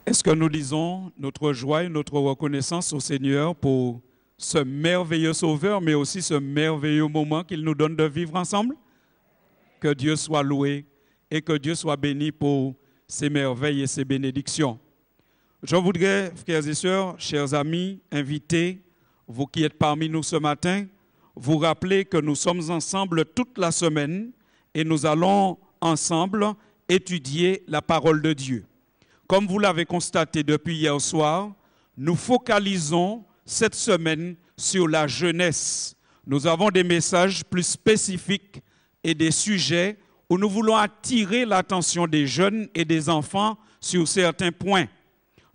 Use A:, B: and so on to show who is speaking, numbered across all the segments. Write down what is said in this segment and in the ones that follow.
A: Est-ce que nous disons notre joie et notre reconnaissance au Seigneur pour ce merveilleux Sauveur, mais aussi ce merveilleux moment qu'il nous donne de vivre ensemble? Que Dieu soit loué et que Dieu soit béni pour ses merveilles et ses bénédictions. Je voudrais, frères et sœurs, chers amis, invités, vous qui êtes parmi nous ce matin, vous rappeler que nous sommes ensemble toute la semaine et nous allons ensemble étudier la parole de Dieu. Comme vous l'avez constaté depuis hier soir, nous focalisons cette semaine sur la jeunesse. Nous avons des messages plus spécifiques et des sujets où nous voulons attirer l'attention des jeunes et des enfants sur certains points.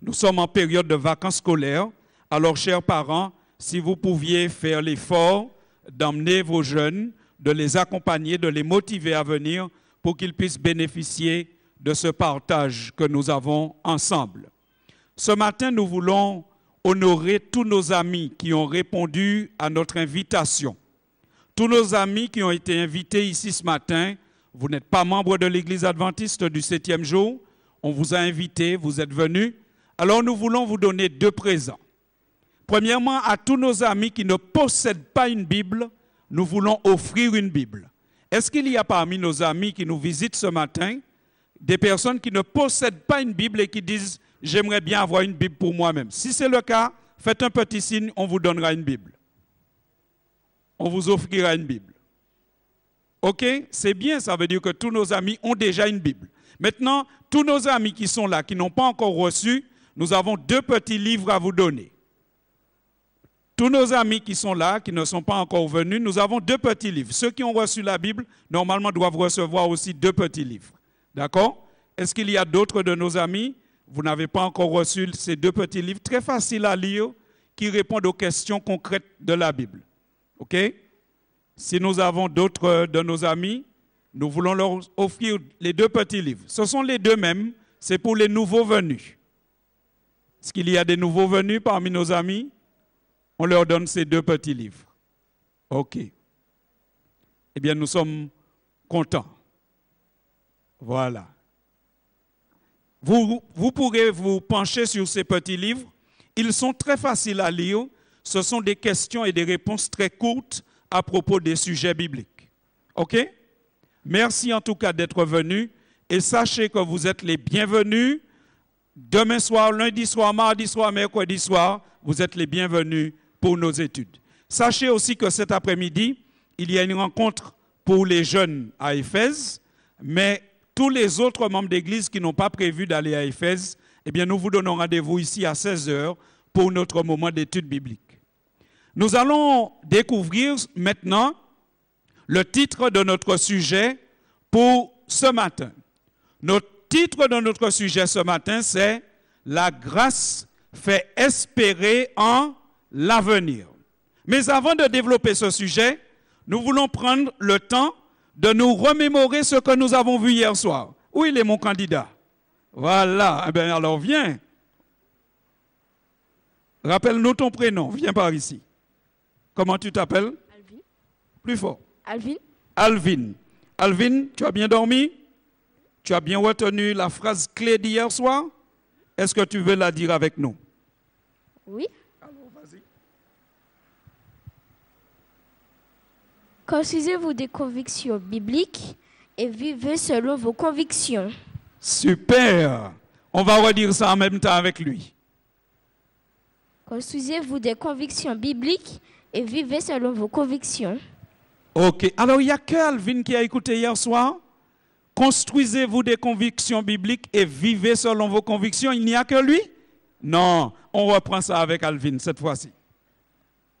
A: Nous sommes en période de vacances scolaires, alors chers parents, si vous pouviez faire l'effort d'emmener vos jeunes, de les accompagner, de les motiver à venir pour qu'ils puissent bénéficier de ce partage que nous avons ensemble. Ce matin, nous voulons honorer tous nos amis qui ont répondu à notre invitation. Tous nos amis qui ont été invités ici ce matin, vous n'êtes pas membre de l'Église adventiste du 7e jour, on vous a invité, vous êtes venus. Alors nous voulons vous donner 2 présents. Premièrement, à tous nos amis qui ne possèdent pas une Bible, nous voulons offrir une Bible. Est-ce qu'il y a parmi nos amis qui nous visitent ce matin des personnes qui ne possèdent pas une Bible et qui disent « j'aimerais bien avoir une Bible pour moi-même ». Si c'est le cas, faites un petit signe, on vous donnera une Bible. On vous offrira une Bible. OK? C'est bien, ça veut dire que tous nos amis ont déjà une Bible. Maintenant, tous nos amis qui sont là, qui n'ont pas encore reçu, nous avons 2 petits livres à vous donner. Tous nos amis qui sont là, qui ne sont pas encore venus, nous avons 2 petits livres. Ceux qui ont reçu la Bible, normalement, doivent recevoir aussi 2 petits livres. D'accord? Est-ce qu'il y a d'autres de nos amis? Vous n'avez pas encore reçu ces 2 petits livres très faciles à lire qui répondent aux questions concrètes de la Bible. OK? Si nous avons d'autres de nos amis, nous voulons leur offrir les 2 petits livres. Ce sont les 2 mêmes, c'est pour les nouveaux venus. Est-ce qu'il y a des nouveaux venus parmi nos amis? On leur donne ces 2 petits livres. OK. Eh bien, nous sommes contents. Voilà. Vous pourrez vous pencher sur ces petits livres. Ils sont très faciles à lire. Ce sont des questions et des réponses très courtes à propos des sujets bibliques. OK? Merci en tout cas d'être venus. Et sachez que vous êtes les bienvenus. Demain soir, lundi soir, mardi soir, mercredi soir, vous êtes les bienvenus pour nos études. Sachez aussi que cet après-midi, il y a une rencontre pour les jeunes à Éphèse, mais tous les autres membres d'Église qui n'ont pas prévu d'aller à Éphèse, eh bien, nous vous donnons rendez-vous ici à 16h pour notre moment d'étude biblique. Nous allons découvrir maintenant le titre de notre sujet pour ce matin. Le titre de notre sujet ce matin, c'est « La grâce fait espérer en l'avenir ». Mais avant de développer ce sujet, nous voulons prendre le temps de nous remémorer ce que nous avons vu hier soir. Où il est mon candidat? Voilà, eh bien alors viens. Rappelle-nous ton prénom, viens par ici. Comment tu t'appelles?
B: Alvin.
A: Plus fort.
B: Alvin.
A: Alvin. Alvin, tu as bien dormi? Tu as bien retenu la phrase clé d'hier soir? Est-ce que tu veux la dire avec nous?
B: Oui.
A: Alors, vas-y.
B: Construisez-vous des convictions bibliques et vivez selon vos convictions.
A: Super. On va redire ça en même temps avec lui.
B: Construisez-vous des convictions bibliques et vivez selon vos convictions.
A: OK. Alors, il n'y a que Alvin qui a écouté hier soir. Construisez-vous des convictions bibliques et vivez selon vos convictions. Il n'y a que lui? Non. On reprend ça avec Alvin cette fois-ci.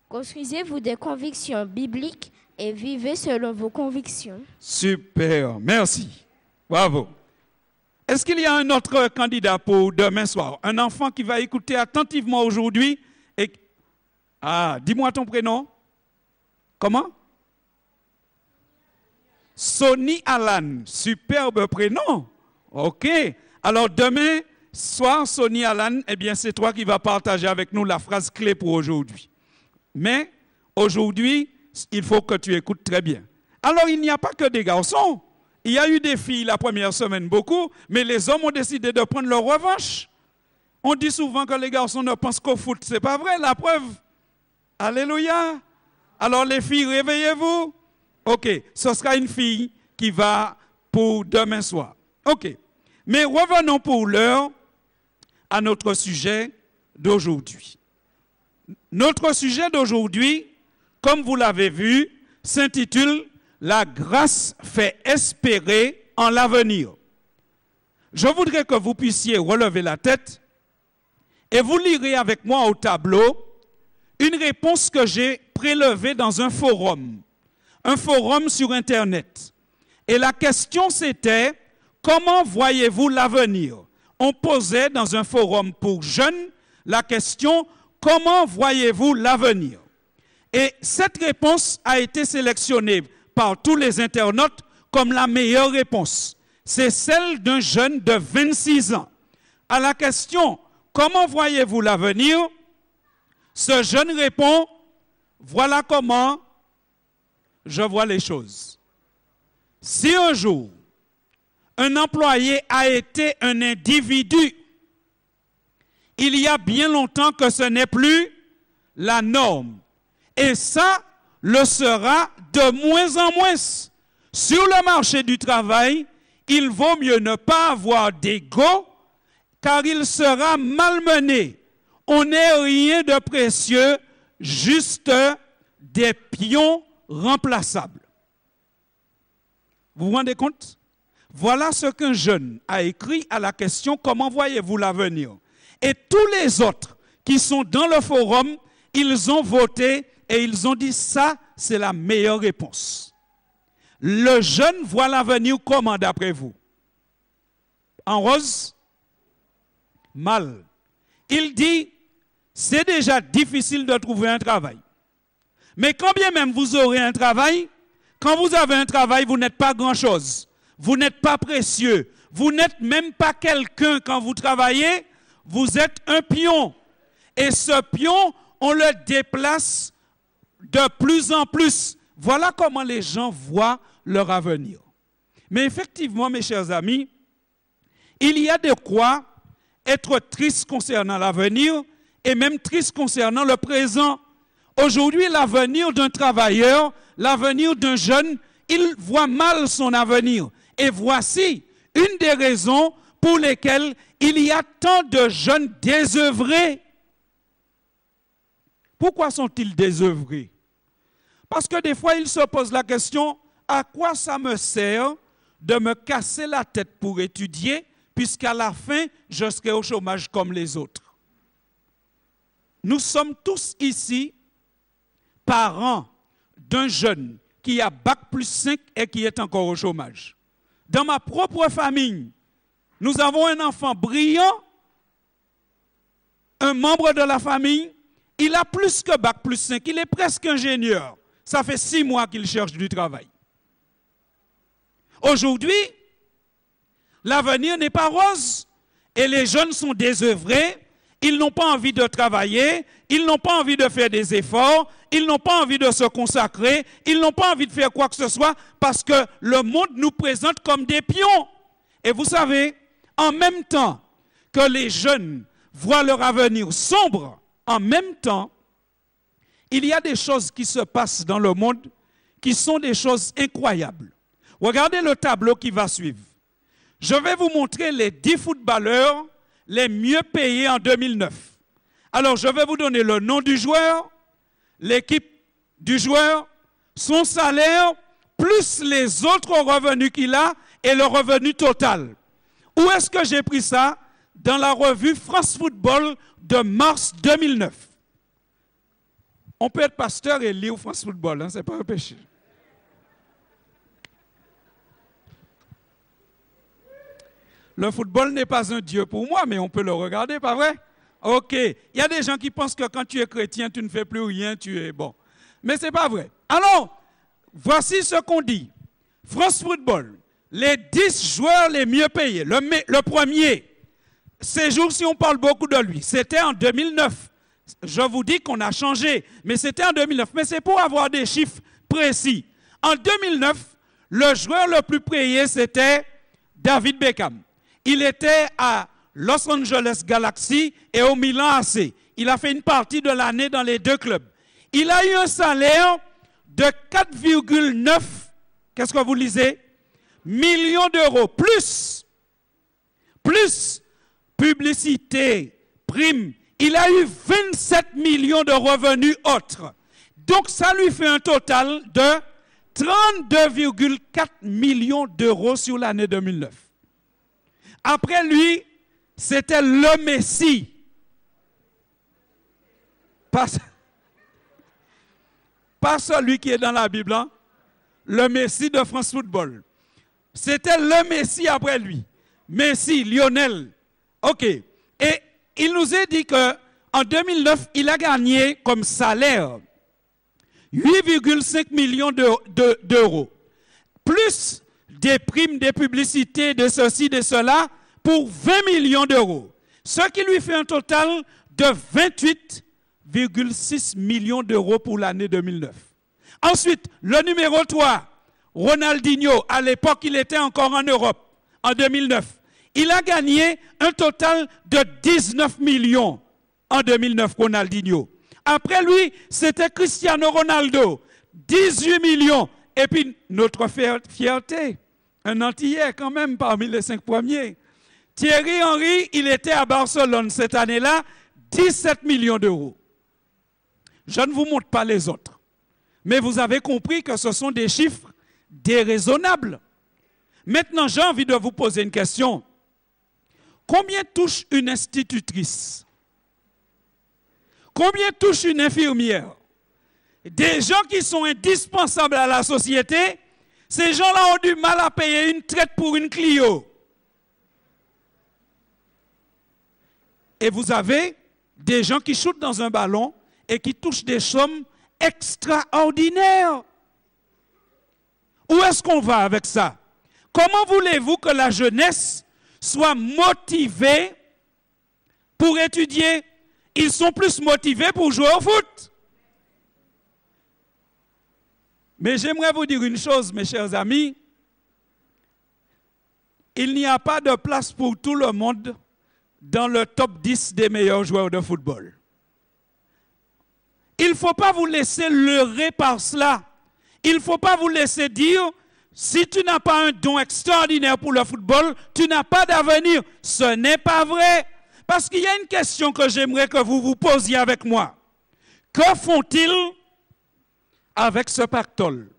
B: Construisez-vous des convictions bibliques et vivez selon vos convictions.
A: Super. Merci. Bravo. Est-ce qu'il y a un autre candidat pour demain soir? Un enfant qui va écouter attentivement aujourd'hui et... Ah, dis-moi ton prénom. Comment? Sonny Alan. Superbe prénom. OK. Alors demain soir, Sonny Alan, eh bien c'est toi qui vas partager avec nous la phrase clé pour aujourd'hui. Mais aujourd'hui, il faut que tu écoutes très bien. Alors il n'y a pas que des garçons. Il y a eu des filles la première semaine, beaucoup, mais les hommes ont décidé de prendre leur revanche. On dit souvent que les garçons ne pensent qu'au foot. Ce n'est pas vrai, la preuve. Alléluia. Alors les filles, réveillez-vous. OK, ce sera une fille qui va pour demain soir. OK. Mais revenons pour l'heure à notre sujet d'aujourd'hui. Notre sujet d'aujourd'hui, comme vous l'avez vu, s'intitule « La grâce fait espérer en l'avenir ». Je voudrais que vous puissiez relever la tête et vous lirez avec moi au tableau une réponse que j'ai prélevée dans un forum sur Internet. Et la question c'était, comment voyez-vous l'avenir? On posait dans un forum pour jeunes la question, comment voyez-vous l'avenir? Et cette réponse a été sélectionnée par tous les internautes comme la meilleure réponse. C'est celle d'un jeune de 26 ans. À la question, comment voyez-vous l'avenir? Ce jeune répond, voilà comment je vois les choses. Si un jour, un employé a été un individu, il y a bien longtemps que ce n'est plus la norme. Et ça le sera de moins en moins. Sur le marché du travail, il vaut mieux ne pas avoir d'ego, car il sera malmené. On n'est rien de précieux, juste des pions remplaçables. Vous vous rendez compte? Voilà ce qu'un jeune a écrit à la question « Comment voyez-vous l'avenir ?» Et tous les autres qui sont dans le forum, ils ont voté et ils ont dit « Ça, c'est la meilleure réponse ». Le jeune voit l'avenir comment d'après vous? En rose? Mal. Il dit « C'est déjà difficile de trouver un travail. Mais quand bien même vous aurez un travail, quand vous avez un travail, vous n'êtes pas grand-chose. Vous n'êtes pas précieux. Vous n'êtes même pas quelqu'un quand vous travaillez. Vous êtes un pion. Et ce pion, on le déplace de plus en plus. Voilà comment les gens voient leur avenir. Mais effectivement, mes chers amis, il y a de quoi être triste concernant l'avenir et même triste concernant le présent. Aujourd'hui, l'avenir d'un travailleur, l'avenir d'un jeune, il voit mal son avenir. Et voici une des raisons pour lesquelles il y a tant de jeunes désœuvrés. Pourquoi sont-ils désœuvrés? Parce que des fois, ils se posent la question, à quoi ça me sert de me casser la tête pour étudier, puisqu'à la fin, je serai au chômage comme les autres? Nous sommes tous ici parents d'un jeune qui a Bac+5 et qui est encore au chômage. Dans ma propre famille, nous avons un enfant brillant, un membre de la famille, il a plus que Bac+5, il est presque ingénieur. Ça fait 6 mois qu'il cherche du travail. Aujourd'hui, l'avenir n'est pas rose et les jeunes sont désœuvrés, ils n'ont pas envie de travailler, ils n'ont pas envie de faire des efforts, ils n'ont pas envie de se consacrer, ils n'ont pas envie de faire quoi que ce soit parce que le monde nous présente comme des pions. Et vous savez, en même temps que les jeunes voient leur avenir sombre, en même temps, il y a des choses qui se passent dans le monde qui sont des choses incroyables. Regardez le tableau qui va suivre. Je vais vous montrer les 10 footballeurs les mieux payés en 2009. Alors, je vais vous donner le nom du joueur, l'équipe du joueur, son salaire, plus les autres revenus qu'il a et le revenu total. Où est-ce que j'ai pris ça? Dans la revue France Football de mars 2009. On peut être pasteur et lire France Football, hein, ce n'est pas un péché. Le football n'est pas un Dieu pour moi, mais on peut le regarder, pas vrai? Ok, il y a des gens qui pensent que quand tu es chrétien, tu ne fais plus rien, tu es bon. Mais ce n'est pas vrai. Alors, voici ce qu'on dit. France Football, les 10 joueurs les mieux payés. Le premier, ces jours-ci, on parle beaucoup de lui. C'était en 2009. Je vous dis qu'on a changé, mais c'était en 2009. Mais c'est pour avoir des chiffres précis. En 2009, le joueur le plus payé, c'était David Beckham. Il était à Los Angeles Galaxy et au Milan AC. Il a fait une partie de l'année dans les deux clubs. Il a eu un salaire de 4,9, qu'est-ce que vous lisez? Millions d'euros, plus publicité, prime. Il a eu 27 millions de revenus autres. Donc ça lui fait un total de 32,4 millions d'euros sur l'année 2009. Après lui, c'était le Messi. Pas celui qui est dans la Bible, hein? Le Messi de France Football. C'était le Messi après lui. Messi, Lionel. OK. Et il nous a dit qu'en 2009, il a gagné comme salaire 8,5 millions d'euros. Plus des primes, des publicités, de ceci, de cela, pour 20 millions d'euros. Ce qui lui fait un total de 28,6 millions d'euros pour l'année 2009. Ensuite, le numéro 3, Ronaldinho, à l'époque, il était encore en Europe, en 2009. Il a gagné un total de 19 millions en 2009, Ronaldinho. Après lui, c'était Cristiano Ronaldo, 18 millions. Et puis, notre fierté, un Antillais quand même parmi les 5 premiers. Thierry Henry, il était à Barcelone cette année-là, 17 millions d'euros. Je ne vous montre pas les autres. Mais vous avez compris que ce sont des chiffres déraisonnables. Maintenant, j'ai envie de vous poser une question. Combien touche une institutrice? Combien touche une infirmière? Des gens qui sont indispensables à la société, ces gens-là ont du mal à payer une traite pour une Clio. Et vous avez des gens qui shootent dans un ballon et qui touchent des sommes extraordinaires. Où est-ce qu'on va avec ça? Comment voulez-vous que la jeunesse soit motivée pour étudier? Ils sont plus motivés pour jouer au foot. Mais j'aimerais vous dire une chose, mes chers amis. Il n'y a pas de place pour tout le monde dans le top 10 des meilleurs joueurs de football. Il ne faut pas vous laisser leurrer par cela. Il ne faut pas vous laisser dire, si tu n'as pas un don extraordinaire pour le football, tu n'as pas d'avenir. Ce n'est pas vrai. Parce qu'il y a une question que j'aimerais que vous vous posiez avec moi. Que font-ils avec ce pactole?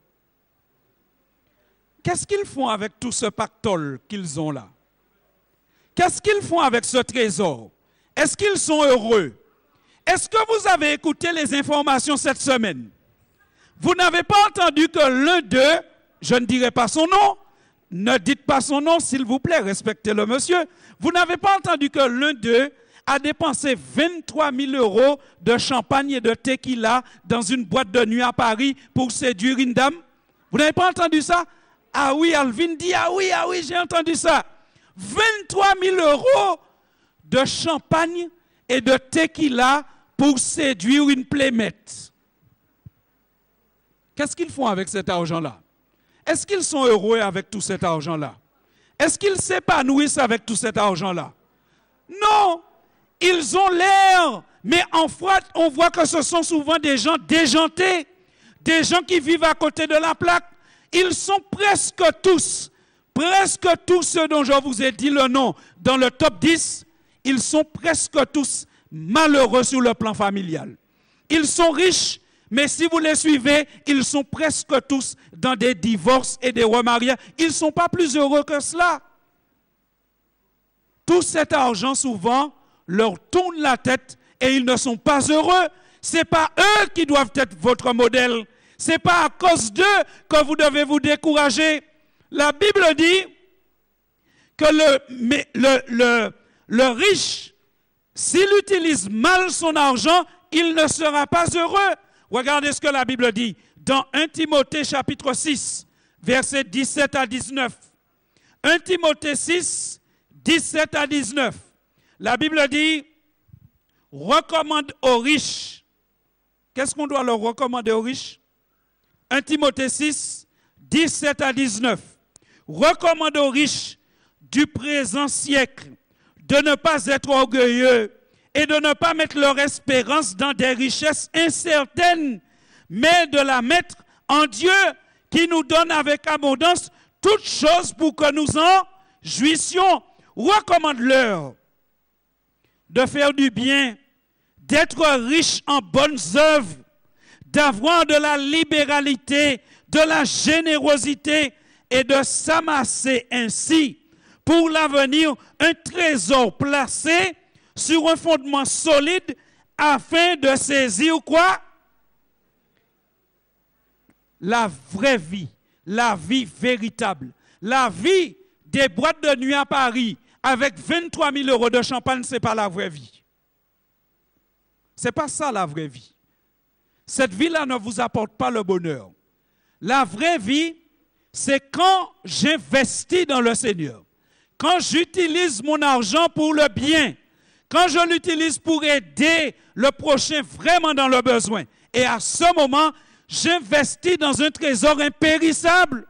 A: Qu'est-ce qu'ils font avec tout ce pactole qu'ils ont là? Qu'est-ce qu'ils font avec ce trésor? Est-ce qu'ils sont heureux? Est-ce que vous avez écouté les informations cette semaine? Vous n'avez pas entendu que l'un d'eux, je ne dirai pas son nom, ne dites pas son nom s'il vous plaît, respectez le monsieur. Vous n'avez pas entendu que l'un d'eux a dépensé 23 000 euros de champagne et de tequila dans une boîte de nuit à Paris pour séduire une dame? Vous n'avez pas entendu ça? Ah oui, Alvin dit, ah oui, j'ai entendu ça. 23 000 euros de champagne et de tequila pour séduire une playmate. Qu'est-ce qu'ils font avec cet argent-là? Est-ce qu'ils sont heureux avec tout cet argent-là? Est-ce qu'ils s'épanouissent avec tout cet argent-là? Non! Ils ont l'air, mais en fait, on voit que ce sont souvent des gens déjantés, des gens qui vivent à côté de la plaque. Ils sont presque tous ceux dont je vous ai dit le nom dans le top 10, ils sont presque tous malheureux sur le plan familial. Ils sont riches, mais si vous les suivez, ils sont presque tous dans des divorces et des remariages. Ils ne sont pas plus heureux que cela. Tout cet argent, souvent, leur tourne la tête et ils ne sont pas heureux. Ce n'est pas eux qui doivent être votre modèle. Ce n'est pas à cause d'eux que vous devez vous décourager. La Bible dit que le riche, s'il utilise mal son argent, il ne sera pas heureux. Regardez ce que la Bible dit dans 1 Timothée chapitre 6, versets 17 à 19. 1 Timothée 6, 17 à 19. La Bible dit, recommande aux riches. Qu'est-ce qu'on doit leur recommander aux riches? 1 Timothée 6, 17 à 19. Recommande aux riches du présent siècle de ne pas être orgueilleux et de ne pas mettre leur espérance dans des richesses incertaines, mais de la mettre en Dieu qui nous donne avec abondance toutes choses pour que nous en jouissions. Recommande-leur de faire du bien, d'être riches en bonnes œuvres, d'avoir de la libéralité, de la générosité et de s'amasser ainsi pour l'avenir un trésor placé sur un fondement solide afin de saisir quoi? La vraie vie, la vie véritable, la vie des boîtes de nuit à Paris avec 23 000 € de champagne, ce n'est pas la vraie vie. Ce n'est pas ça la vraie vie. Cette vie-là ne vous apporte pas le bonheur. La vraie vie, c'est quand j'investis dans le Seigneur, quand j'utilise mon argent pour le bien, quand je l'utilise pour aider le prochain vraiment dans le besoin. Et à ce moment, j'investis dans un trésor impérissable.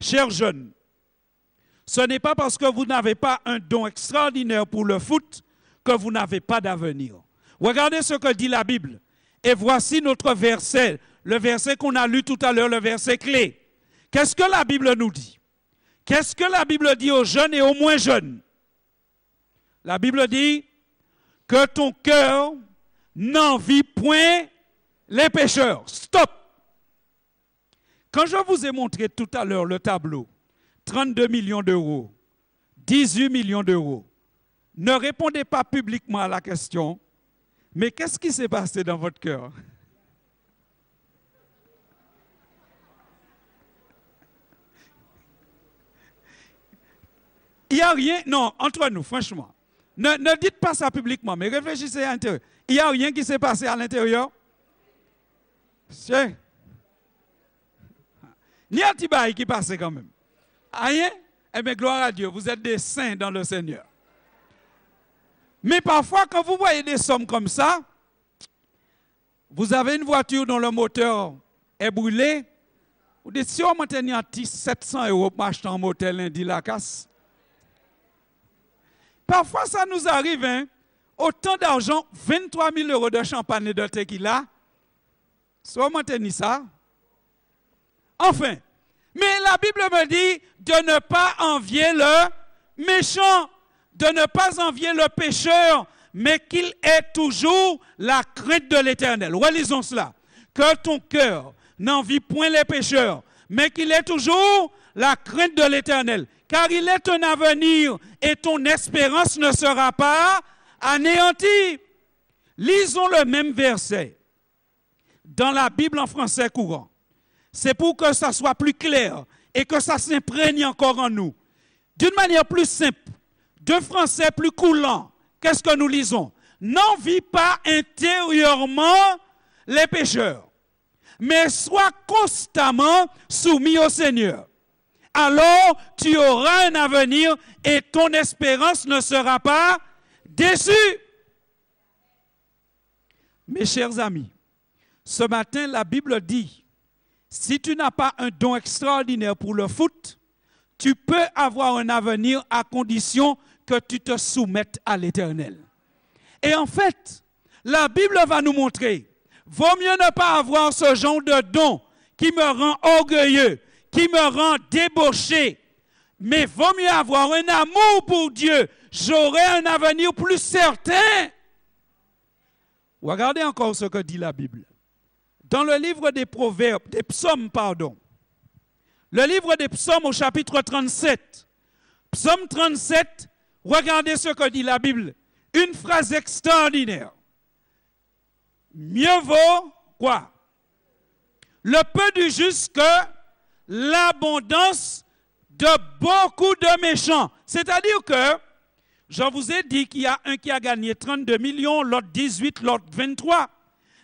A: Chers jeunes, ce n'est pas parce que vous n'avez pas un don extraordinaire pour le foot que vous n'avez pas d'avenir. Regardez ce que dit la Bible. Et voici notre verset, le verset qu'on a lu tout à l'heure, le verset clé. Qu'est-ce que la Bible nous dit? Qu'est-ce que la Bible dit aux jeunes et aux moins jeunes? La Bible dit que ton cœur n'envie point les pécheurs. Stop! Quand je vous ai montré tout à l'heure le tableau, 32 millions d'euros, 18 millions d'euros, ne répondez pas publiquement à la question, mais qu'est-ce qui s'est passé dans votre cœur? Il n'y a rien, non, entre nous, franchement. Ne dites pas ça publiquement, mais réfléchissez à l'intérieur. Il n'y a rien qui s'est passé à l'intérieur? C'est. Ni un petit bail qui passait quand même. Rien? Eh bien, gloire à Dieu, vous êtes des saints dans le Seigneur. Mais parfois, quand vous voyez des sommes comme ça, vous avez une voiture dont le moteur est brûlé, vous dites, si on m'a tenu à 700 € pour acheter un motel lundi la casse. Parfois, ça nous arrive, hein, autant d'argent, 23 000 € de champagne et de tequila, si on m'a tenu ça. Enfin, mais la Bible me dit de ne pas envier le méchant, de ne pas envier le pécheur, mais qu'il ait toujours la crainte de l'Éternel. Relisons cela. Que ton cœur n'envie point les pécheurs, mais qu'il ait toujours la crainte de l'Éternel. Car il est un avenir et ton espérance ne sera pas anéantie. Lisons le même verset dans la Bible en français courant. C'est pour que ça soit plus clair et que ça s'imprègne encore en nous. D'une manière plus simple, de français plus coulant, qu'est-ce que nous lisons? N'envie pas intérieurement les pécheurs, mais sois constamment soumis au Seigneur. Alors tu auras un avenir et ton espérance ne sera pas déçue. Mes chers amis, ce matin, la Bible dit, si tu n'as pas un don extraordinaire pour le foot, tu peux avoir un avenir à condition que tu te soumettes à l'Éternel. Et en fait, la Bible va nous montrer, vaut mieux ne pas avoir ce genre de don qui me rend orgueilleux, qui me rend débauché, mais vaut mieux avoir un amour pour Dieu. J'aurai un avenir plus certain. Regardez encore ce que dit la Bible. Dans le livre des Proverbes, des Psaumes, pardon. Le livre des Psaumes au chapitre 37. Psaume 37, regardez ce que dit la Bible. Une phrase extraordinaire. Mieux vaut quoi? Le peu du juste que l'abondance de beaucoup de méchants. C'est-à-dire que, je vous ai dit qu'il y a un qui a gagné 32 millions, l'autre 18, l'autre 23.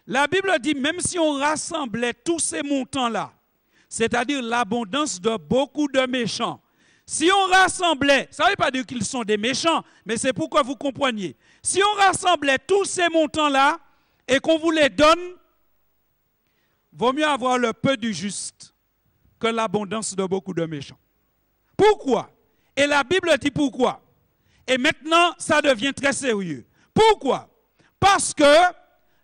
A: La Bible dit, même si on rassemblait tous ces montants-là, c'est-à-dire l'abondance de beaucoup de méchants, si on rassemblait, ça ne veut pas dire qu'ils sont des méchants, mais c'est pour que vous compreniez. Si on rassemblait tous ces montants-là et qu'on vous les donne, vaut mieux avoir le peu du juste que l'abondance de beaucoup de méchants. Pourquoi? Et la Bible dit pourquoi? Et maintenant, ça devient très sérieux. Pourquoi? Parce que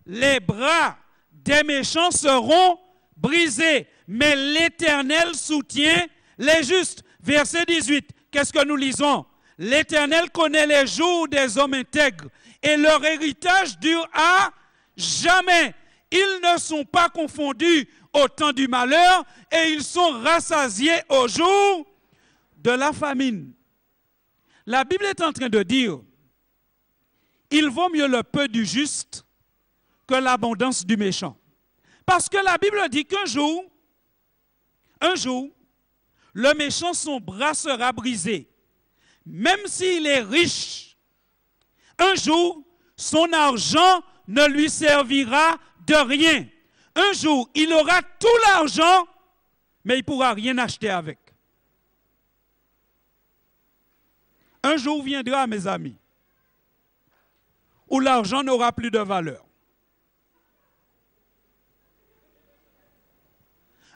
A: les bras des méchants seront brisés, mais l'Éternel soutient les justes. Verset 18, qu'est-ce que nous lisons? L'Éternel connaît les jours des hommes intègres et leur héritage dure à jamais. Ils ne sont pas confondus au temps du malheur et ils sont rassasiés au jour de la famine. La Bible est en train de dire, il vaut mieux le peu du juste que l'abondance du méchant. Parce que la Bible dit qu'un jour, le méchant, son bras sera brisé. Même s'il est riche, un jour, son argent ne lui servira de rien. Un jour, il aura tout l'argent, mais il ne pourra rien acheter avec. Un jour viendra, mes amis, où l'argent n'aura plus de valeur.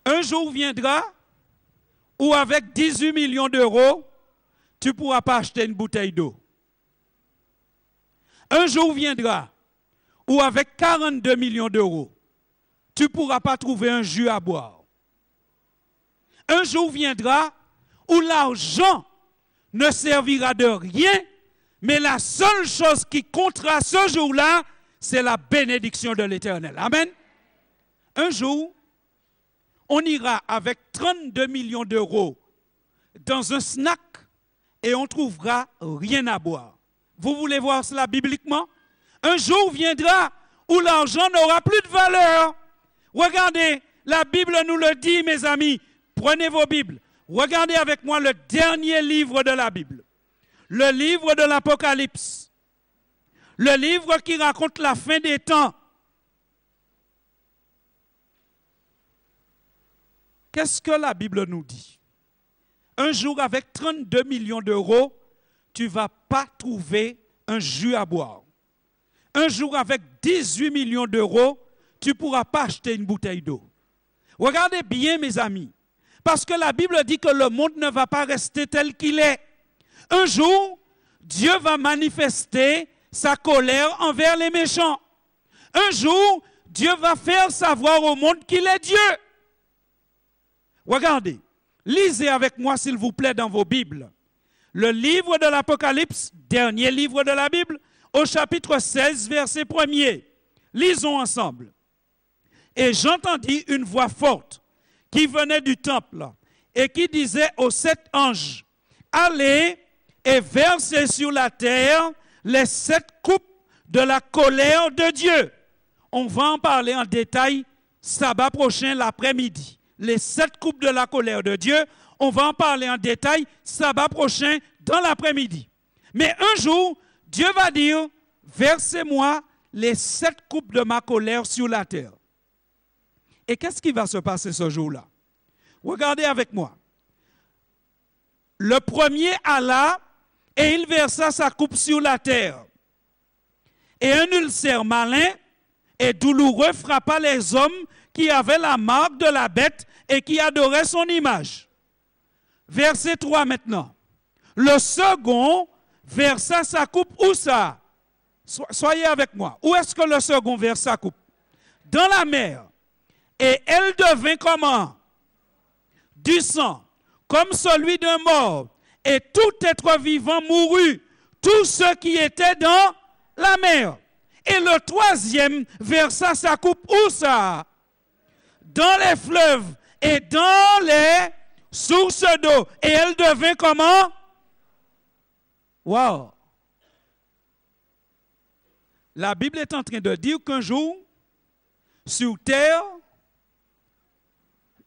A: Un jour viendra où avec 18 millions d'euros, tu ne pourras pas acheter une bouteille d'eau. Un jour viendra où avec 42 millions d'euros, tu ne pourras pas trouver un jus à boire. Un jour viendra où l'argent ne servira de rien, mais la seule chose qui comptera ce jour-là, c'est la bénédiction de l'Éternel. Amen. Un jour, on ira avec 32 millions d'euros dans un snack et on trouvera rien à boire. Vous voulez voir cela bibliquement? Un jour viendra où l'argent n'aura plus de valeur. Regardez, la Bible nous le dit, mes amis. Prenez vos Bibles. Regardez avec moi le dernier livre de la Bible. Le livre de l'Apocalypse. Le livre qui raconte la fin des temps. Qu'est-ce que la Bible nous dit? Un jour, avec 32 millions d'euros, tu ne vas pas trouver un jus à boire. Un jour, avec 18 millions d'euros, tu ne pourras pas acheter une bouteille d'eau. Regardez bien, mes amis, parce que la Bible dit que le monde ne va pas rester tel qu'il est. Un jour, Dieu va manifester sa colère envers les méchants. Un jour, Dieu va faire savoir au monde qu'il est Dieu. Regardez, lisez avec moi s'il vous plaît dans vos Bibles. Le livre de l'Apocalypse, dernier livre de la Bible, au chapitre 16, verset 1er. Lisons ensemble. Et j'entendis une voix forte qui venait du temple et qui disait aux 7 anges, allez et versez sur la terre les 7 coupes de la colère de Dieu. On va en parler en détail sabbat prochain l'après-midi. Les 7 coupes de la colère de Dieu, on va en parler en détail sabbat prochain dans l'après-midi. Mais un jour, Dieu va dire, versez-moi les 7 coupes de ma colère sur la terre. Et qu'est-ce qui va se passer ce jour-là? Regardez avec moi. Le premier alla et il versa sa coupe sur la terre. Et un ulcère malin et douloureux frappa les hommes qui avaient la marque de la bête et qui adoraient son image. Verset 3 maintenant. Le second versa sa coupe où ça? Soyez avec moi. Où est-ce que le second verse sa coupe? Dans la mer. Et elle devint comment? Du sang, comme celui d'un mort. Et tout être vivant mourut, tous ceux qui étaient dans la mer. Et le troisième versa sa coupe où ça? Dans les fleuves et dans les sources d'eau. Et elle devint comment? Wow! La Bible est en train de dire qu'un jour, sur terre,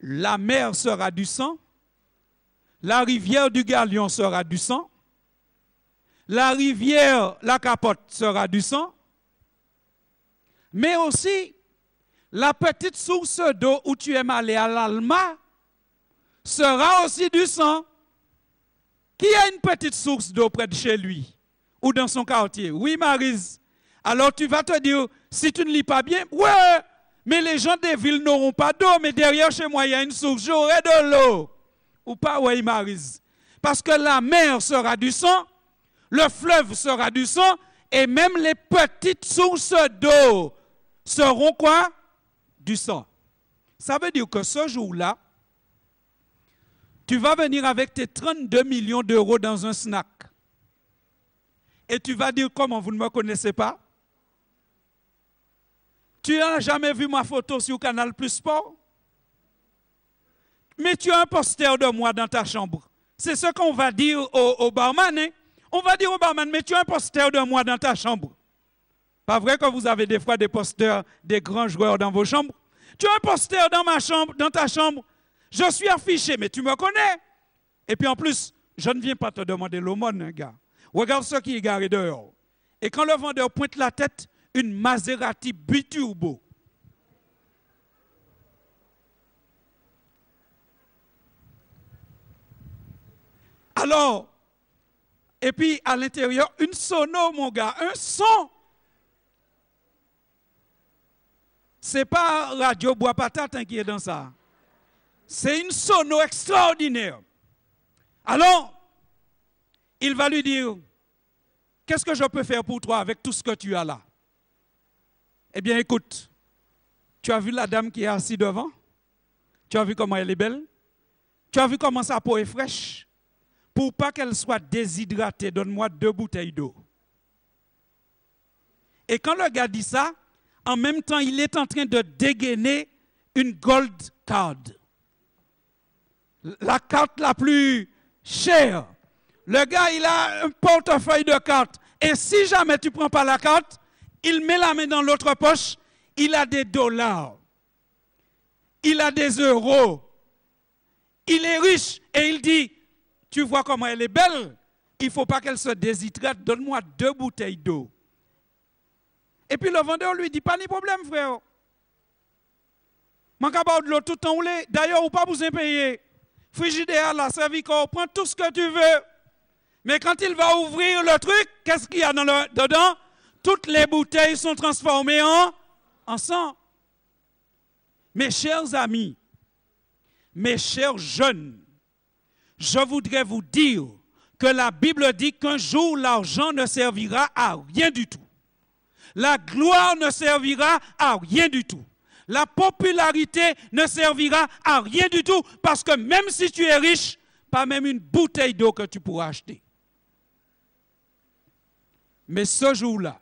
A: la mer sera du sang, la rivière du Galion sera du sang, la rivière, la Capote sera du sang, mais aussi la petite source d'eau où tu aimes aller à l'Alma sera aussi du sang. Qui a une petite source d'eau près de chez lui ou dans son quartier? Oui, Maryse. Alors tu vas te dire, si tu ne lis pas bien, ouais, mais les gens des villes n'auront pas d'eau, mais derrière chez moi, il y a une source, j'aurai de l'eau. Ou pas, oui, Maryse. Parce que la mer sera du sang, le fleuve sera du sang, et même les petites sources d'eau seront quoi? Du sang. Ça veut dire que ce jour-là, tu vas venir avec tes 32 millions d'euros dans un snack. Et tu vas dire, comment vous ne me connaissez pas? Tu n'as jamais vu ma photo sur Canal Plus Sport? Mais tu as un poster de moi dans ta chambre. C'est ce qu'on va dire au barman. Hein? On va dire au barman, mais tu as un poster de moi dans ta chambre. Pas vrai que vous avez des fois des posters des grands joueurs dans vos chambres? Tu as un poster dans ma chambre, dans ta chambre. Je suis affiché, mais tu me connais. Et puis en plus, je ne viens pas te demander l'aumône, hein, gars. Regarde ce qui est garé dehors. Et quand le vendeur pointe la tête, une Maserati biturbo. Alors, et puis à l'intérieur, une sono, mon gars, un son. C'est pas Radio Bois Patate hein, qui est dans ça. C'est une sono extraordinaire. Alors, il va lui dire, qu'est-ce que je peux faire pour toi avec tout ce que tu as là? Eh bien, écoute, tu as vu la dame qui est assise devant? Tu as vu comment elle est belle? Tu as vu comment sa peau est fraîche? Pour pas qu'elle soit déshydratée, donne-moi 2 bouteilles d'eau. Et quand le gars dit ça, en même temps, il est en train de dégainer une gold card. La carte la plus chère. Le gars, il a un portefeuille de cartes. Et si jamais tu ne prends pas la carte, il met la main dans l'autre poche, il a des dollars. Il a des euros. Il est riche et il dit, tu vois comment elle est belle? Il ne faut pas qu'elle se déshydrate. Donne-moi 2 bouteilles d'eau. Et puis le vendeur lui dit, pas de problème, frère. Manque pas de l'eau tout le temps. D'ailleurs, ou pas besoin de payer. Frigidaire, là, servicor, prends tout ce que tu veux. Mais quand il va ouvrir le truc, qu'est-ce qu'il y a dedans? Toutes les bouteilles sont transformées en sang. Mes chers amis, mes chers jeunes, je voudrais vous dire que la Bible dit qu'un jour l'argent ne servira à rien du tout. La gloire ne servira à rien du tout. La popularité ne servira à rien du tout parce que même si tu es riche, pas même une bouteille d'eau que tu pourras acheter. Mais ce jour-là,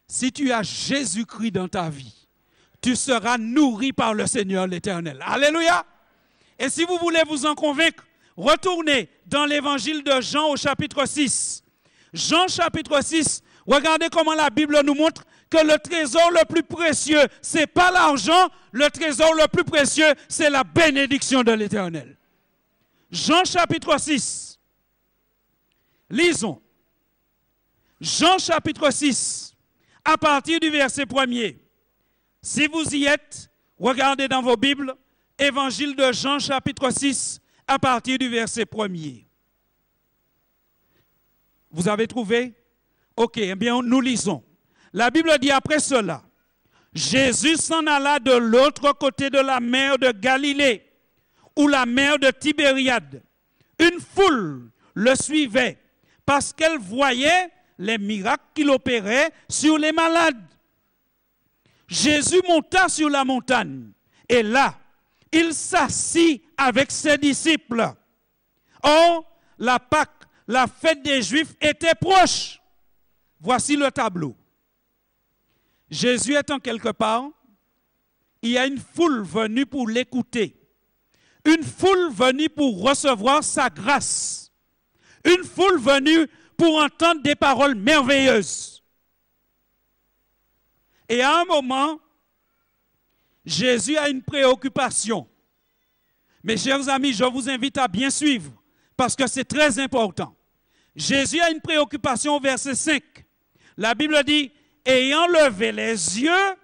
A: si tu as Jésus-Christ dans ta vie, tu seras nourri par le Seigneur l'Éternel. Alléluia! Et si vous voulez vous en convaincre, retournez dans l'évangile de Jean au chapitre 6. Jean chapitre 6, regardez comment la Bible nous montre que le trésor le plus précieux, ce n'est pas l'argent, le trésor le plus précieux, c'est la bénédiction de l'Éternel. Jean chapitre 6, lisons. Jean chapitre 6, à partir du verset 1er. Si vous y êtes, regardez dans vos Bibles, évangile de Jean chapitre 6, à partir du verset 1er. Vous avez trouvé? Ok, eh bien nous lisons. La Bible dit après cela, Jésus s'en alla de l'autre côté de la mer de Galilée, ou la mer de Tibériade. Une foule le suivait parce qu'elle voyait les miracles qu'il opérait sur les malades. Jésus monta sur la montagne et là, il s'assit avec ses disciples. Or, la Pâque, la fête des Juifs, était proche. Voici le tableau. Jésus étant quelque part, il y a une foule venue pour l'écouter. Une foule venue pour recevoir sa grâce. Une foule venue pour entendre des paroles merveilleuses. Et à un moment, Jésus a une préoccupation. Mes chers amis, je vous invite à bien suivre parce que c'est très important. Jésus a une préoccupation au verset 5. La Bible dit, ayant levé les yeux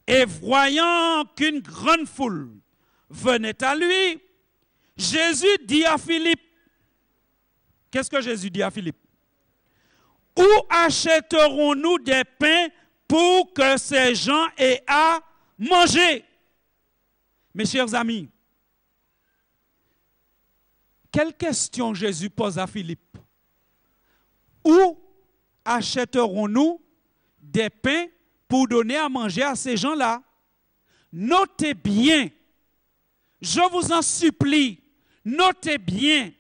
A: et voyant qu'une grande foule venait à lui, Jésus dit à Philippe, qu'est-ce que Jésus dit à Philippe? Où achèterons-nous des pains pour que ces gens aient à manger? Mes chers amis, quelle question Jésus pose à Philippe? où achèterons-nous des pains pour donner à manger à ces gens-là? Notez bien, je vous en supplie, notez bien,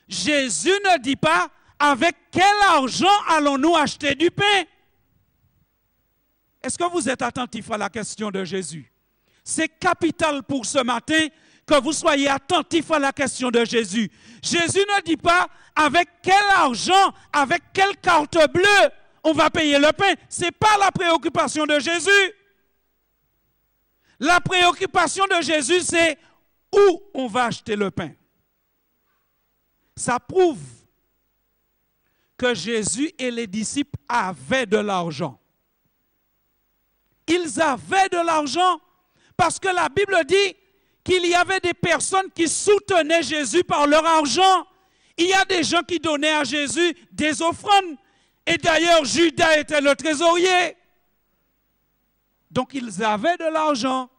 A: Jésus ne dit pas avec quel argent allons-nous acheter du pain. Est-ce que vous êtes attentif à la question de Jésus? C'est capital pour ce matin que vous soyez attentif à la question de Jésus. Jésus ne dit pas avec quel argent, avec quelle carte bleue on va payer le pain. Ce n'est pas la préoccupation de Jésus. La préoccupation de Jésus, c'est où on va acheter le pain. Ça prouve que Jésus et les disciples avaient de l'argent. Ils avaient de l'argent parce que la Bible dit qu'il y avait des personnes qui soutenaient Jésus par leur argent. Il y a des gens qui donnaient à Jésus des offrandes. Et d'ailleurs, Judas était le trésorier. Donc, ils avaient de l'argent.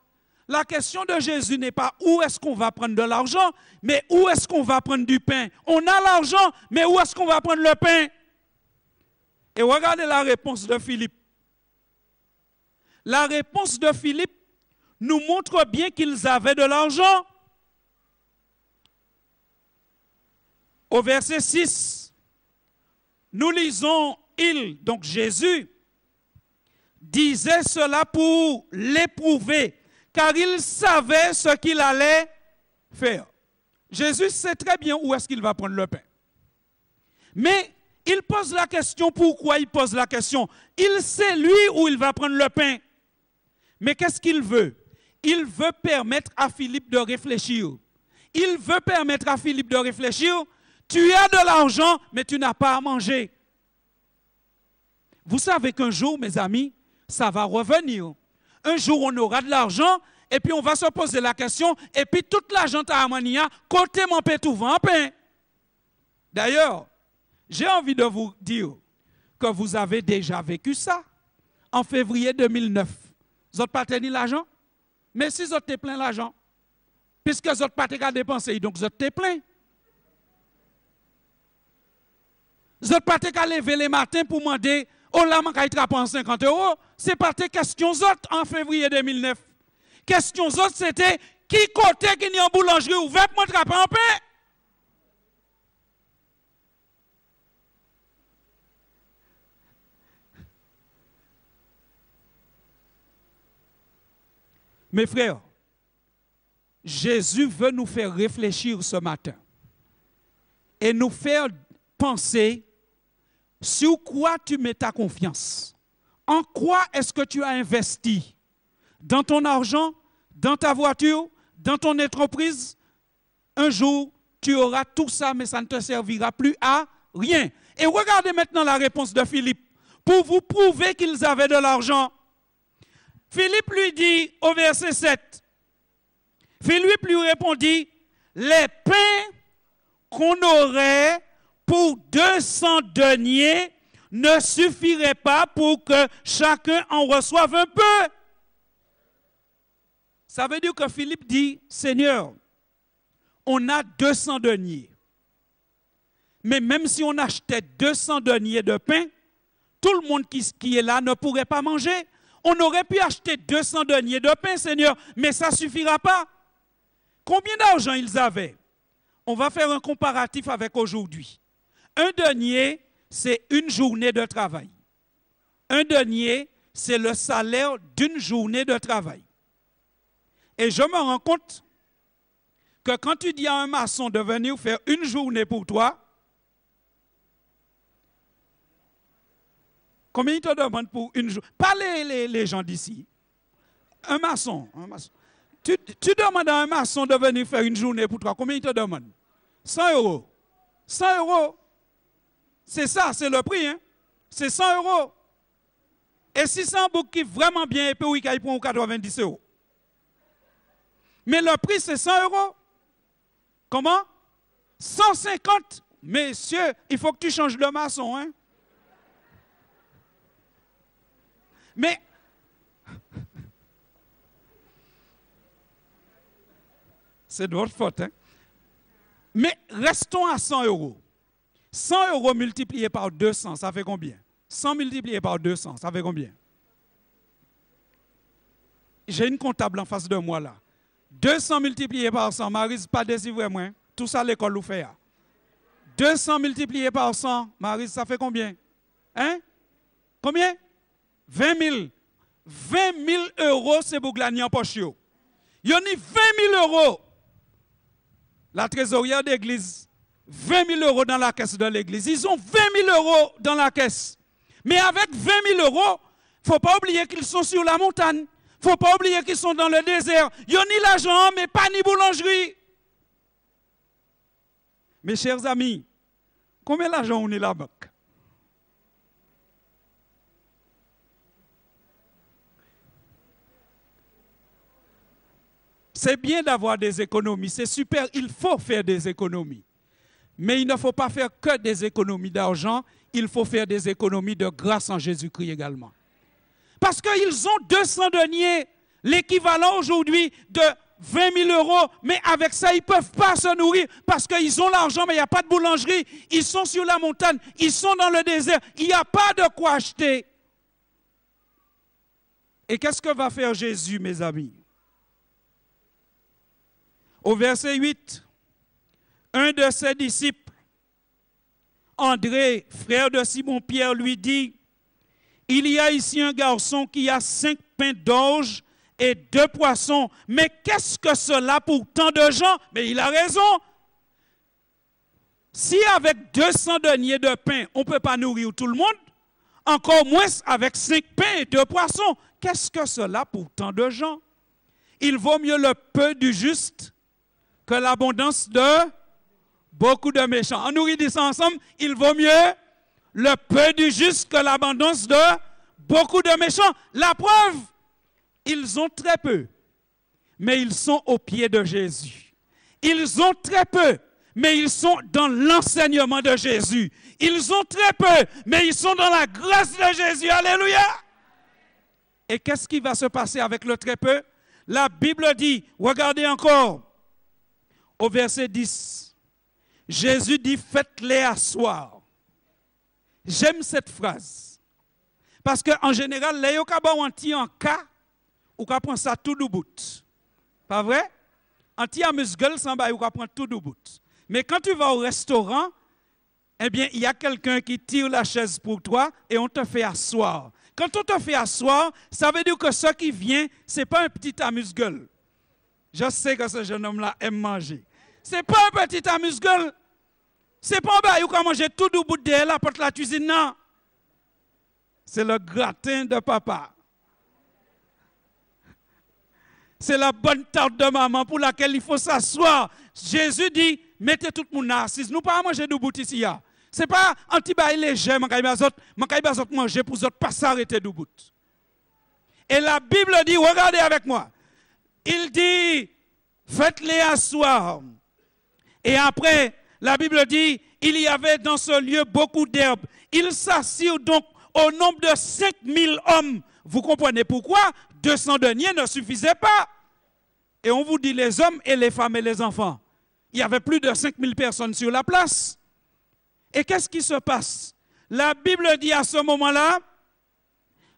A: La question de Jésus n'est pas où est-ce qu'on va prendre de l'argent, mais où est-ce qu'on va prendre du pain. On a l'argent, mais où est-ce qu'on va prendre le pain? Et regardez la réponse de Philippe. La réponse de Philippe nous montre bien qu'ils avaient de l'argent. Au verset 6, nous lisons, donc Jésus, disait cela pour l'éprouver, car il savait ce qu'il allait faire. Jésus sait très bien où est-ce qu'il va prendre le pain. Mais il pose la question, pourquoi il pose la question? Il sait lui où il va prendre le pain. Mais qu'est-ce qu'il veut? Il veut permettre à Philippe de réfléchir. Il veut permettre à Philippe de réfléchir. Tu as de l'argent, mais tu n'as pas à manger. Vous savez qu'un jour, mes amis, ça va revenir. Un jour, on aura de l'argent, et puis on va se poser la question, et puis toute l'argent à Amania, côté mon pétouvant pain. D'ailleurs, j'ai envie de vous dire que vous avez déjà vécu ça. En février 2009, vous n'avez pas tenu l'argent, mais si vous avez plein l'argent, puisque vous n'avez pas dépensé, donc vous avez plein. Vous n'avez pas levé les matins pour demander, oh là, je vais en 50 €. Ce n'est pas tes questions autres en février 2009. Questions autres, c'était qui côté qui n'y a en boulangerie ouverte pour attraper en pain? Mes frères, Jésus veut nous faire réfléchir ce matin et nous faire penser sur quoi tu mets ta confiance. En quoi est-ce que tu as investi? Dans ton argent, dans ta voiture, dans ton entreprise? Un jour, tu auras tout ça, mais ça ne te servira plus à rien. Et regardez maintenant la réponse de Philippe pour vous prouver qu'ils avaient de l'argent. Philippe lui dit au verset 7, Philippe lui répondit, les pains qu'on aurait pour 200 deniers ne suffiraient pas pour que chacun en reçoive un peu. Ça veut dire que Philippe dit, Seigneur, on a 200 deniers. Mais même si on achetait 200 deniers de pain, tout le monde qui est là ne pourrait pas manger. On aurait pu acheter 200 deniers de pain, Seigneur, mais ça ne suffira pas. Combien d'argent ils avaient? On va faire un comparatif avec aujourd'hui. Un denier, c'est une journée de travail. Un denier, c'est le salaire d'une journée de travail. Et je me rends compte que quand tu dis à un maçon de venir faire une journée pour toi, combien il te demande pour une journée? Pas les gens d'ici. Un maçon. Tu demandes à un maçon de venir faire une journée pour toi, combien il te demande? 100 €. 100 €. C'est ça, c'est le prix. Hein? C'est 100 €. Et si c'est un bouc qui est vraiment bien épais, oui, il prend 90 €. Mais le prix, c'est 100 €. Comment? 150. Messieurs, il faut que tu changes de maçon. Hein? Mais, c'est de votre faute. Hein? Mais restons à 100 €. 100 euros multiplié par 200, ça fait combien? 100 multiplié par 200, ça fait combien? J'ai une comptable en face de moi là. 200 multiplié par 100, Maryse, pas décivrer moi. Tout ça l'école nous fait. 200 multiplié par 100, Maryse, ça fait combien? Hein? Combien? 20 000. 20 000 euros, c'est pour gagner en poche. Il y a 20 000 euros. La trésorière d'église, 20 000 euros dans la caisse de l'église. Ils ont 20 000 euros dans la caisse. Mais avec 20 000 euros, il ne faut pas oublier qu'ils sont sur la montagne. Il ne faut pas oublier qu'ils sont dans le désert. Il n'y a ni l'argent, mais pas ni boulangerie. Mes chers amis, combien d'argent on est la banque? C'est bien d'avoir des économies, c'est super, il faut faire des économies. Mais il ne faut pas faire que des économies d'argent, il faut faire des économies de grâce en Jésus-Christ également. Parce qu'ils ont 200 deniers, l'équivalent aujourd'hui de 20 000 euros, mais avec ça, ils ne peuvent pas se nourrir parce qu'ils ont l'argent, mais il n'y a pas de boulangerie, ils sont sur la montagne, ils sont dans le désert, il n'y a pas de quoi acheter. Et qu'est-ce que va faire Jésus, mes amis? Au verset 8, un de ses disciples, André, frère de Simon-Pierre, lui dit, « Il y a ici un garçon qui a 5 pains d'orge et 2 poissons. Mais qu'est-ce que cela pour tant de gens? » Mais il a raison. Si avec 200 deniers de pain, on ne peut pas nourrir tout le monde, encore moins avec 5 pains et 2 poissons, qu'est-ce que cela pour tant de gens? Il vaut mieux le peu du juste que l'abondance de beaucoup de méchants. On nous dit ça ensemble, il vaut mieux le peu du juste que l'abondance de beaucoup de méchants. La preuve, ils ont très peu, mais ils sont aux pieds de Jésus. Ils ont très peu, mais ils sont dans l'enseignement de Jésus. Ils ont très peu, mais ils sont dans la grâce de Jésus. Alléluia! Et qu'est-ce qui va se passer avec le très peu? La Bible dit, regardez encore, au verset 10, Jésus dit, faites-les asseoir. J'aime cette phrase. Parce qu'en général, les yokabawanti en cas, ou qu'on prend ça tout du bout. Pas vrai? Anti amuse-gueule, sans bail, ou qu'on prend tout du bout. Mais quand tu vas au restaurant, eh bien, il y a quelqu'un qui tire la chaise pour toi et on te fait asseoir. Quand on te fait asseoir, ça veut dire que ce qui vient, ce n'est pas un petit amuse-gueule. Je sais que ce jeune homme-là aime manger. Ce n'est pas un petit amuse-gueule. Ce n'est pas un bail où on mange tout du bout de la porte de la cuisine, non. C'est le gratin de papa. C'est la bonne tarte de maman pour laquelle il faut s'asseoir. Jésus dit, mettez tout le monde assise. Nous pas manger du bout ici. Ce n'est pas anti-bail léger, je manger pour autres pas s'arrêter du bout. Et la Bible dit, regardez avec moi. Il dit, faites-les asseoir. Et après, la Bible dit, il y avait dans ce lieu beaucoup d'herbes. Ils s'assirent donc au nombre de 5000 hommes. Vous comprenez pourquoi? 200 deniers ne suffisaient pas. Et on vous dit les hommes et les femmes et les enfants. Il y avait plus de 5000 personnes sur la place. Et qu'est-ce qui se passe? La Bible dit à ce moment-là,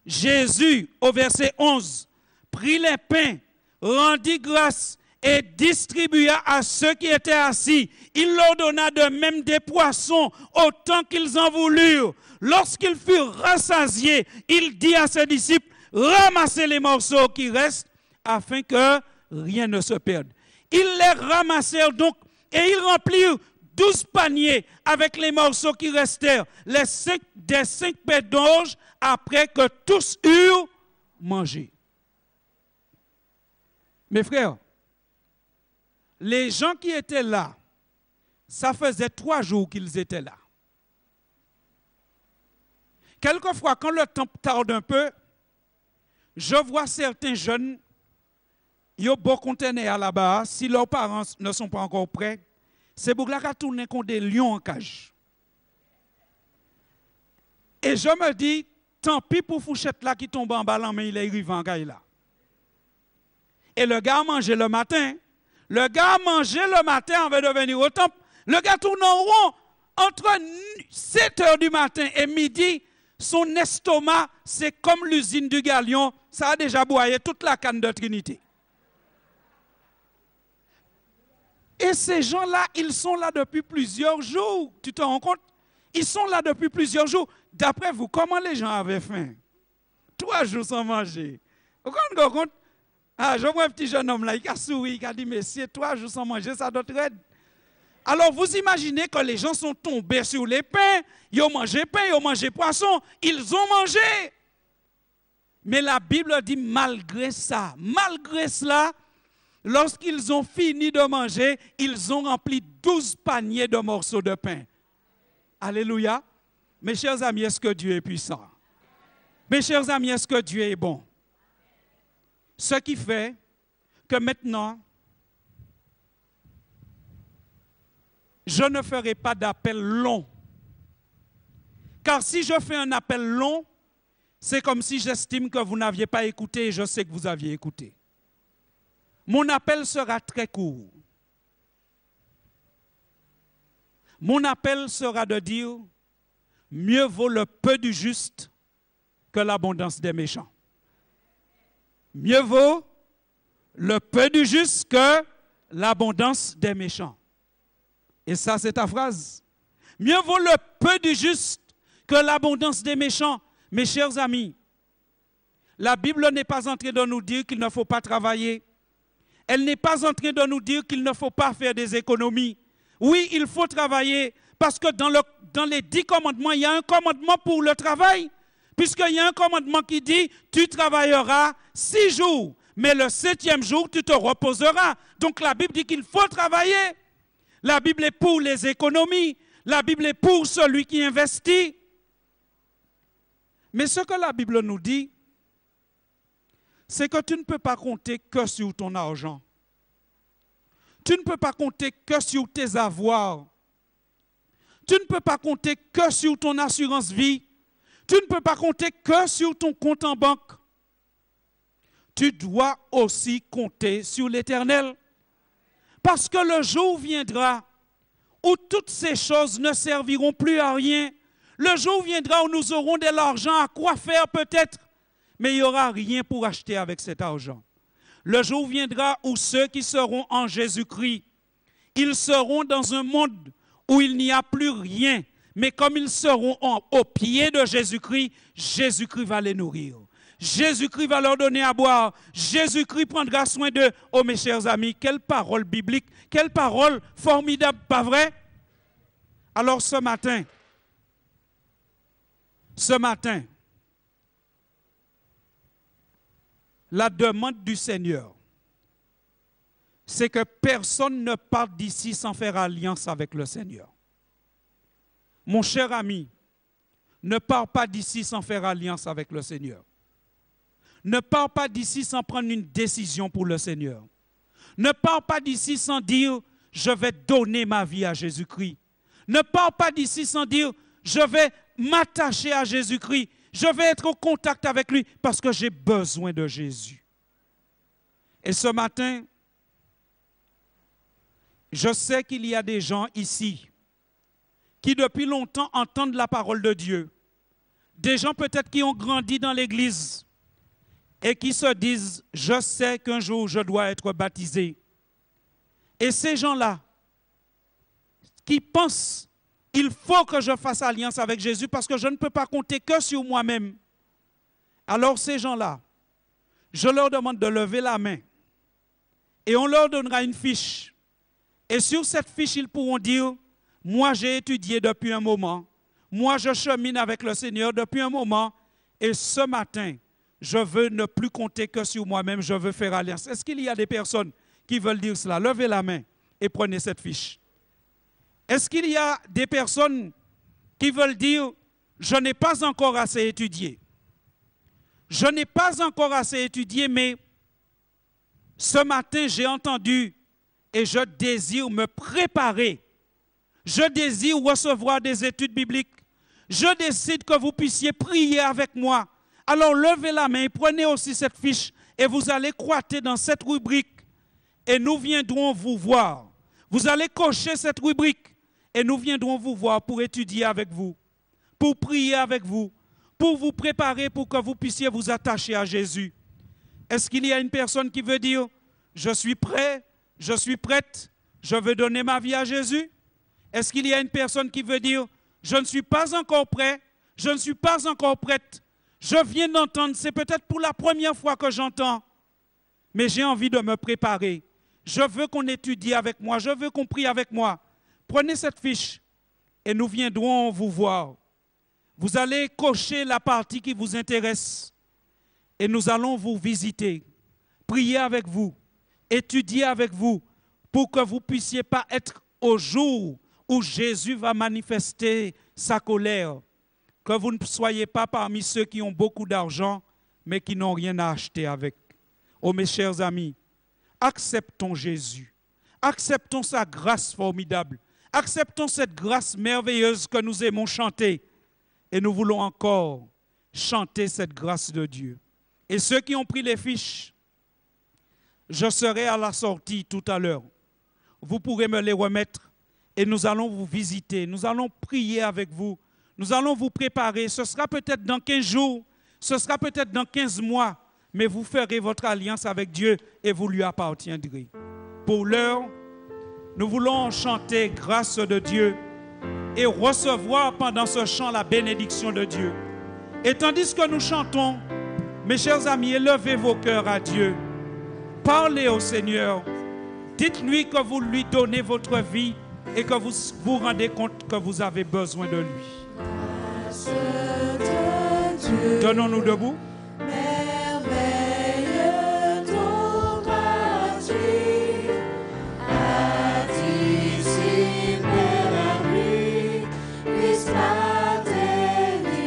A: Jésus, au verset 11, prit les pains, rendit grâce et distribua à ceux qui étaient assis. Il leur donna de même des poissons, autant qu'ils en voulurent. Lorsqu'ils furent rassasiés, il dit à ses disciples, ramassez les morceaux qui restent, afin que rien ne se perde. Ils les ramassèrent donc, et ils remplirent 12 paniers avec les morceaux qui restèrent, des 5 pains d'orge, après que tous eurent mangé. Mes frères, les gens qui étaient là, ça faisait 3 jours qu'ils étaient là. Quelquefois, quand le temps tarde un peu, je vois certains jeunes, ils ont beau conteneur là-bas, si leurs parents ne sont pas encore prêts, c'est pour qu'ils tournent contre des lions en cage. Et je me dis, tant pis pour Fouchette là qui tombe en bas, mais il est arrivé en caille là. Et le gars a mangé le matin. Le gars a mangé le matin avant de venir au temple. Le gars tourne en rond. entre 7 heures du matin et midi, son estomac, c'est comme l'usine du Galion, ça a déjà broyé toute la canne de Trinité. Et ces gens-là, ils sont là depuis plusieurs jours. Tu te rends compte? Ils sont là depuis plusieurs jours. D'après vous, comment les gens avaient faim? 3 jours sans manger. Vous vous rendez compte? Ah, je vois un petit jeune homme là, il a souri, il a dit, messieurs, 3 jours sans manger, ça doit être raide. Alors vous imaginez que les gens sont tombés sur les pains, ils ont mangé pain, ils ont mangé poisson, ils ont mangé. Mais la Bible dit malgré ça, malgré cela, lorsqu'ils ont fini de manger, ils ont rempli 12 paniers de morceaux de pain. Alléluia. Mes chers amis, est-ce que Dieu est puissant? Mes chers amis, est-ce que Dieu est bon? Ce qui fait que maintenant, je ne ferai pas d'appel long. Car si je fais un appel long, c'est comme si j'estime que vous n'aviez pas écouté et je sais que vous aviez écouté. Mon appel sera très court. Mon appel sera de dire, mieux vaut le peu du juste que l'abondance des méchants. Mieux vaut le peu du juste que l'abondance des méchants. Et ça, c'est ta phrase. Mieux vaut le peu du juste que l'abondance des méchants. Mes chers amis, la Bible n'est pas en train de nous dire qu'il ne faut pas travailler. Elle n'est pas en train de nous dire qu'il ne faut pas faire des économies. Oui, il faut travailler parce que dans les 10 commandements, il y a un commandement pour le travail. Puisqu'il y a un commandement qui dit, tu travailleras 6 jours, mais le 7e jour, tu te reposeras. Donc la Bible dit qu'il faut travailler. La Bible est pour les économies. La Bible est pour celui qui investit. Mais ce que la Bible nous dit, c'est que tu ne peux pas compter que sur ton argent. Tu ne peux pas compter que sur tes avoirs. Tu ne peux pas compter que sur ton assurance vie. Tu ne peux pas compter que sur ton compte en banque. Tu dois aussi compter sur l'Éternel. Parce que le jour viendra où toutes ces choses ne serviront plus à rien. Le jour viendra où nous aurons de l'argent à quoi faire peut-être, mais il n'y aura rien pour acheter avec cet argent. Le jour viendra où ceux qui seront en Jésus-Christ, ils seront dans un monde où il n'y a plus rien. Mais comme ils seront au pied de Jésus-Christ, Jésus-Christ va les nourrir. Jésus-Christ va leur donner à boire. Jésus-Christ prendra soin d'eux. Oh mes chers amis, quelle parole biblique, quelle parole formidable, pas vrai? Alors ce matin, la demande du Seigneur, c'est que personne ne parte d'ici sans faire alliance avec le Seigneur. Mon cher ami, ne pars pas d'ici sans faire alliance avec le Seigneur. Ne pars pas d'ici sans prendre une décision pour le Seigneur. Ne pars pas d'ici sans dire « je vais donner ma vie à Jésus-Christ ». Ne pars pas d'ici sans dire « je vais m'attacher à Jésus-Christ ». Je vais être au contact avec lui parce que j'ai besoin de Jésus. Et ce matin, je sais qu'il y a des gens ici qui depuis longtemps entendent la parole de Dieu. Des gens peut-être qui ont grandi dans l'église et qui se disent, je sais qu'un jour je dois être baptisé. Et ces gens-là qui pensent, il faut que je fasse alliance avec Jésus parce que je ne peux pas compter que sur moi-même. Alors ces gens-là, je leur demande de lever la main et on leur donnera une fiche. Et sur cette fiche, ils pourront dire, moi j'ai étudié depuis un moment, moi je chemine avec le Seigneur depuis un moment et ce matin, je veux ne plus compter que sur moi-même, je veux faire alliance. Est-ce qu'il y a des personnes qui veulent dire cela? Levez la main et prenez cette fiche. Est-ce qu'il y a des personnes qui veulent dire, je n'ai pas encore assez étudié? Je n'ai pas encore assez étudié, mais ce matin, j'ai entendu et je désire me préparer. Je désire recevoir des études bibliques. Je décide que vous puissiez prier avec moi. Alors levez la main et prenez aussi cette fiche et vous allez croiter dans cette rubrique et nous viendrons vous voir. Vous allez cocher cette rubrique Et nous viendrons vous voir pour étudier avec vous, pour prier avec vous, pour vous préparer pour que vous puissiez vous attacher à Jésus. Est-ce qu'il y a une personne qui veut dire, je suis prêt, je suis prête, je veux donner ma vie à Jésus? Est-ce qu'il y a une personne qui veut dire, je ne suis pas encore prêt, je ne suis pas encore prête, je viens d'entendre, c'est peut-être pour la première fois que j'entends, mais j'ai envie de me préparer. Je veux qu'on étudie avec moi, je veux qu'on prie avec moi. Prenez cette fiche et nous viendrons vous voir. Vous allez cocher la partie qui vous intéresse et nous allons vous visiter, prier avec vous, étudier avec vous pour que vous ne puissiez pas être au jour où Jésus va manifester sa colère, que vous ne soyez pas parmi ceux qui ont beaucoup d'argent mais qui n'ont rien à acheter avec. Oh mes chers amis, acceptons Jésus, acceptons sa grâce formidable, acceptons cette grâce merveilleuse que nous aimons chanter et nous voulons encore chanter cette grâce de Dieu. Et ceux qui ont pris les fiches, je serai à la sortie tout à l'heure. Vous pourrez me les remettre et nous allons vous visiter, nous allons prier avec vous, nous allons vous préparer. Ce sera peut-être dans 15 jours, ce sera peut-être dans 15 mois, mais vous ferez votre alliance avec Dieu et vous lui appartiendrez. Pour l'heure, nous voulons chanter grâce de Dieu et recevoir pendant ce chant la bénédiction de Dieu. Et tandis que nous chantons, mes chers amis, élevez vos cœurs à Dieu. Parlez au Seigneur. Dites-lui que vous lui donnez votre vie et que vous vous rendez compte que vous avez besoin de lui.
C: Grâce de Dieu.
A: Tenons-nous debout.
C: Merveilleux ton gratuit a dissipé la pluie, puisse pas délivrer.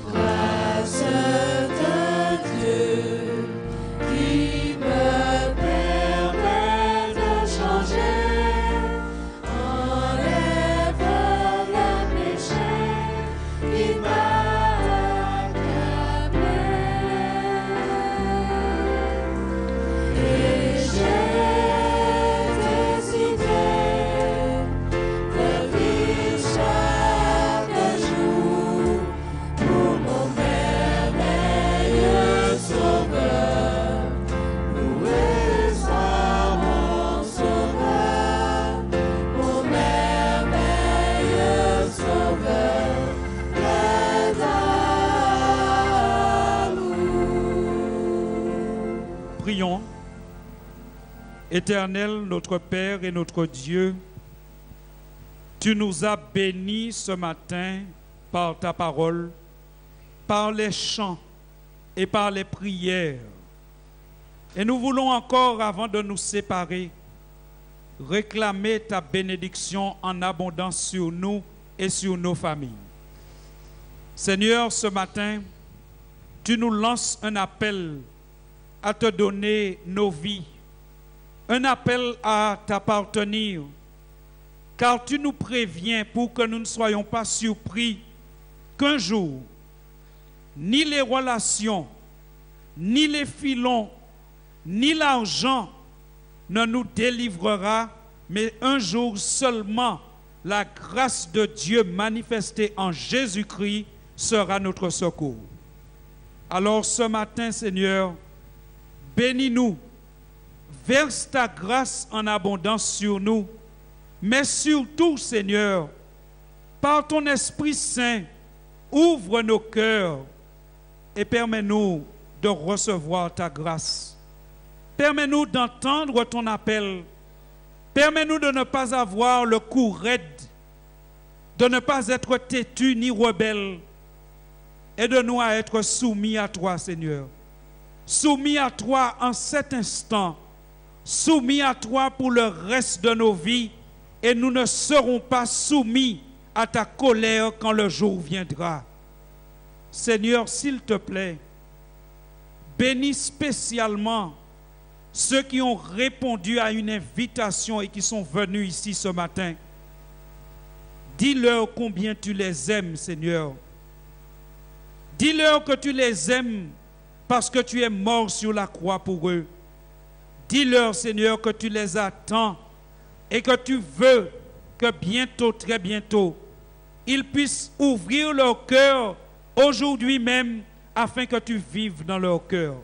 C: Grâce de Dieu qui me permet de changer, enlève le péché qui m'a accablé. Et j'ai décidé de vivre chaque jour pour mon merveilleux Sauveur. Loué soit mon Sauveur, mon merveilleux Sauveur, plein d'amour.
A: Prions. Éternel, notre Père et notre Dieu, tu nous as bénis ce matin par ta parole, par les chants et par les prières. Et nous voulons encore, avant de nous séparer, réclamer ta bénédiction en abondance sur nous et sur nos familles. Seigneur, ce matin, tu nous lances un appel à te donner nos vies, un appel à t'appartenir, car tu nous préviens pour que nous ne soyons pas surpris qu'un jour, ni les relations, ni les filons, ni l'argent ne nous délivrera, mais un jour seulement la grâce de Dieu manifestée en Jésus-Christ sera notre secours. Alors ce matin, Seigneur, bénis-nous, verse ta grâce en abondance sur nous, mais surtout, Seigneur, par ton Esprit Saint, ouvre nos cœurs et permets-nous de recevoir ta grâce. Permets-nous d'entendre ton appel. Permets-nous de ne pas avoir le cou raide, de ne pas être têtu ni rebelle. Aide-nous à être soumis à toi, Seigneur. Soumis à toi en cet instant. Soumis à toi pour le reste de nos vies. Et nous ne serons pas soumis à ta colère quand le jour viendra. Seigneur, s'il te plaît, bénis spécialement ceux qui ont répondu à une invitation et qui sont venus ici ce matin. Dis-leur combien tu les aimes, Seigneur. Dis-leur que tu les aimes parce que tu es mort sur la croix pour eux. Dis-leur, Seigneur, que tu les attends et que tu veux que bientôt, très bientôt, ils puissent ouvrir leur cœur aujourd'hui même afin que tu vives dans leur cœur.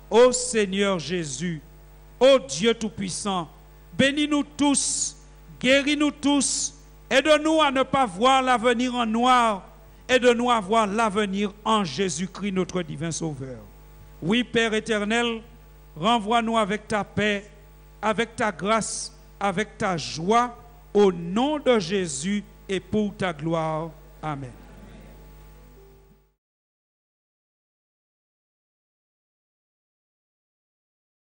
A: Ô Seigneur Jésus, ô Dieu Tout-Puissant, bénis-nous tous, guéris-nous tous, aide-nous à ne pas voir l'avenir en noir, aide-nous à voir l'avenir en Jésus-Christ, notre divin Sauveur. Oui, Père éternel, renvoie-nous avec ta paix, avec ta grâce, avec ta joie, au nom de Jésus et pour ta gloire. Amen.